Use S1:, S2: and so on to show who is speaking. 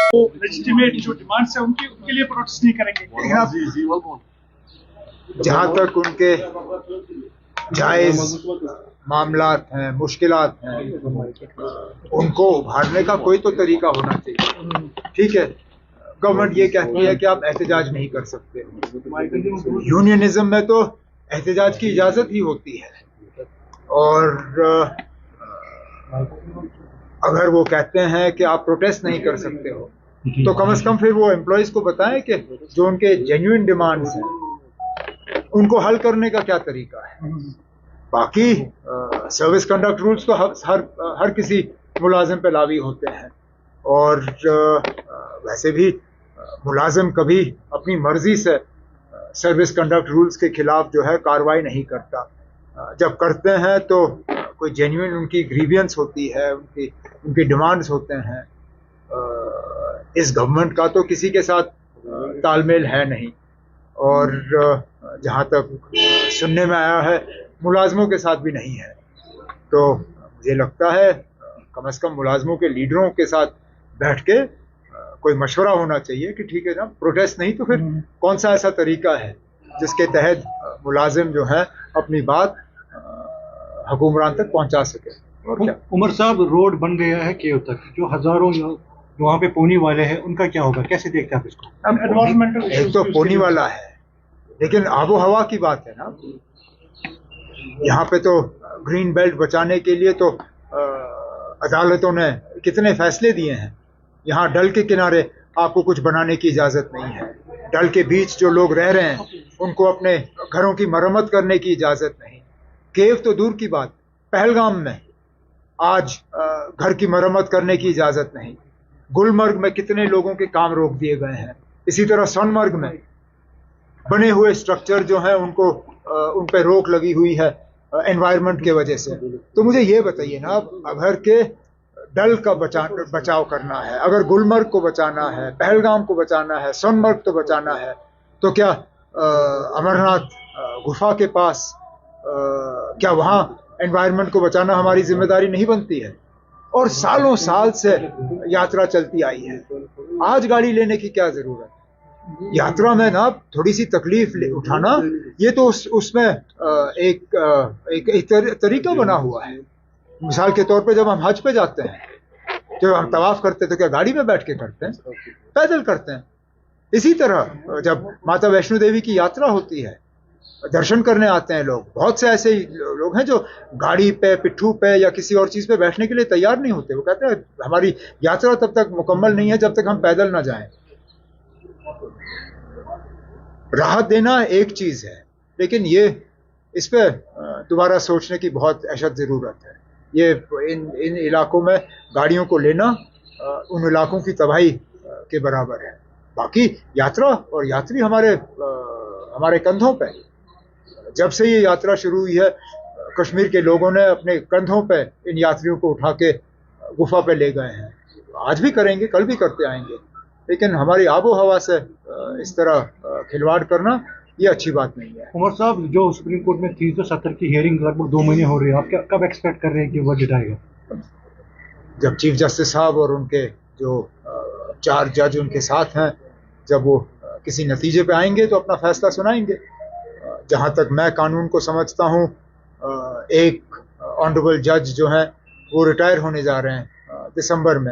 S1: Legitimate जो demands है उनके उनके लिए प्रोटेस्ट नहीं करेंगे।
S2: जहाँ तक उनके जायज मामलात हैं, मुश्किलात हैं, उनको उभारने का कोई तो तरीका होना चाहिए। ठीक है, गवर्नमेंट ये कहती है कि आप एहतजाज नहीं कर सकते। यूनियनिज्म में तो एहतजाज की इजाजत ही होती है, और अगर वो कहते हैं कि आप प्रोटेस्ट नहीं कर सकते हो तो कम से कम फिर वो एम्प्लॉयज को बताएं कि जो उनके जेन्युइन डिमांड्स हैं उनको हल करने का क्या तरीका है। बाकी सर्विस कंडक्ट रूल्स तो हर किसी मुलाजिम पे लावी होते हैं, और वैसे भी मुलाजिम कभी अपनी मर्जी से सर्विस कंडक्ट रूल्स के खिलाफ जो है कार्रवाई नहीं करता। जब करते हैं तो कोई जेन्युइन उनकी ग्रीवियंस होती है, उनकी डिमांड्स होते हैं। इस गवर्नमेंट का तो किसी के साथ तालमेल है नहीं, और जहाँ तक सुनने में आया है मुलाजमों के साथ भी नहीं है। तो मुझे लगता है कम से कम मुलाजमों के लीडरों के साथ बैठ के कोई मशवरा होना चाहिए कि ठीक है ना, प्रोटेस्ट नहीं तो फिर कौन सा ऐसा तरीका है जिसके तहत मुलाजिम जो है अपनी बात हुकूमरान तक पहुंचा सके। और क्या
S3: उमर साहब, रोड बन गया है केव तक, जो हजारों जो वहाँ पे पोनी वाले हैं उनका क्या होगा, कैसे देखते हैं आप इसको?
S1: एनवायरमेंटल
S2: एक तो पोनी वाला है, लेकिन आबो हवा की बात है ना। यहाँ पे तो ग्रीन बेल्ट बचाने के लिए तो अदालतों ने कितने फैसले दिए हैं। यहाँ डल के किनारे आपको कुछ बनाने की इजाजत नहीं है। डल के बीच जो लोग रह रहे हैं उनको अपने घरों की मरम्मत करने की इजाजत नहीं। केव तो दूर की बात, पहलगाम में आज घर की मरम्मत करने की इजाजत नहीं। गुलमर्ग में कितने लोगों के काम रोक दिए गए हैं। इसी तरह सोनमर्ग में बने हुए स्ट्रक्चर जो है उनको उन पे रोक लगी हुई है एनवायरनमेंट के वजह से। तो मुझे ये बताइए ना, अगर के डल का बचाव करना है, अगर गुलमर्ग को बचाना है, पहलगाम को बचाना है, सोनमर्ग तो बचाना है, तो क्या अमरनाथ गुफा के पास क्या वहाँ एनवायरनमेंट को बचाना हमारी जिम्मेदारी नहीं बनती है? और सालों साल से यात्रा चलती आई है, आज गाड़ी लेने की क्या जरूरत? यात्रा में ना थोड़ी सी तकलीफ उठाना, ये तो उसमें एक तरीका बना हुआ है। मिसाल के तौर पे जब हम हज पे जाते हैं, जब हम तवाफ करते हैं तो क्या गाड़ी में बैठ के करते हैं? पैदल करते हैं। इसी तरह जब माता वैष्णो देवी की यात्रा होती है, दर्शन करने आते हैं लोग, बहुत से ऐसे लोग हैं जो गाड़ी पे, पिट्ठू पे या किसी और चीज पे बैठने के लिए तैयार नहीं होते। वो कहते हैं हमारी यात्रा तब तक मुकम्मल नहीं है जब तक हम पैदल ना जाएं। राहत देना एक चीज है, लेकिन ये इस पे दोबारा सोचने की बहुत अशद जरूरत है। ये इन इलाकों में गाड़ियों को लेना उन इलाकों की तबाही के बराबर है। बाकी यात्रा और यात्री हमारे कंधों पे, जब से ये यात्रा शुरू हुई है कश्मीर के लोगों ने अपने कंधों पे इन यात्रियों को उठा के गुफा पे ले गए हैं। आज भी करेंगे, कल भी करते आएंगे, लेकिन हमारी आबो हवा से इस तरह खिलवाड़ करना ये अच्छी बात नहीं है।
S3: उमर साहब, जो सुप्रीम कोर्ट में 370 की हियरिंग लगभग 2 महीने हो रही है, आप कब एक्सपेक्ट कर रहे हैं कि वर्डिक्ट आएगा?
S2: जब चीफ जस्टिस साहब और उनके जो 4 जज उनके साथ हैं, जब वो किसी नतीजे पे आएंगे तो अपना फैसला सुनाएंगे। जहाँ तक मैं कानून को समझता हूँ, एक ऑनरेबल जज जो हैं वो रिटायर होने जा रहे हैं दिसंबर में।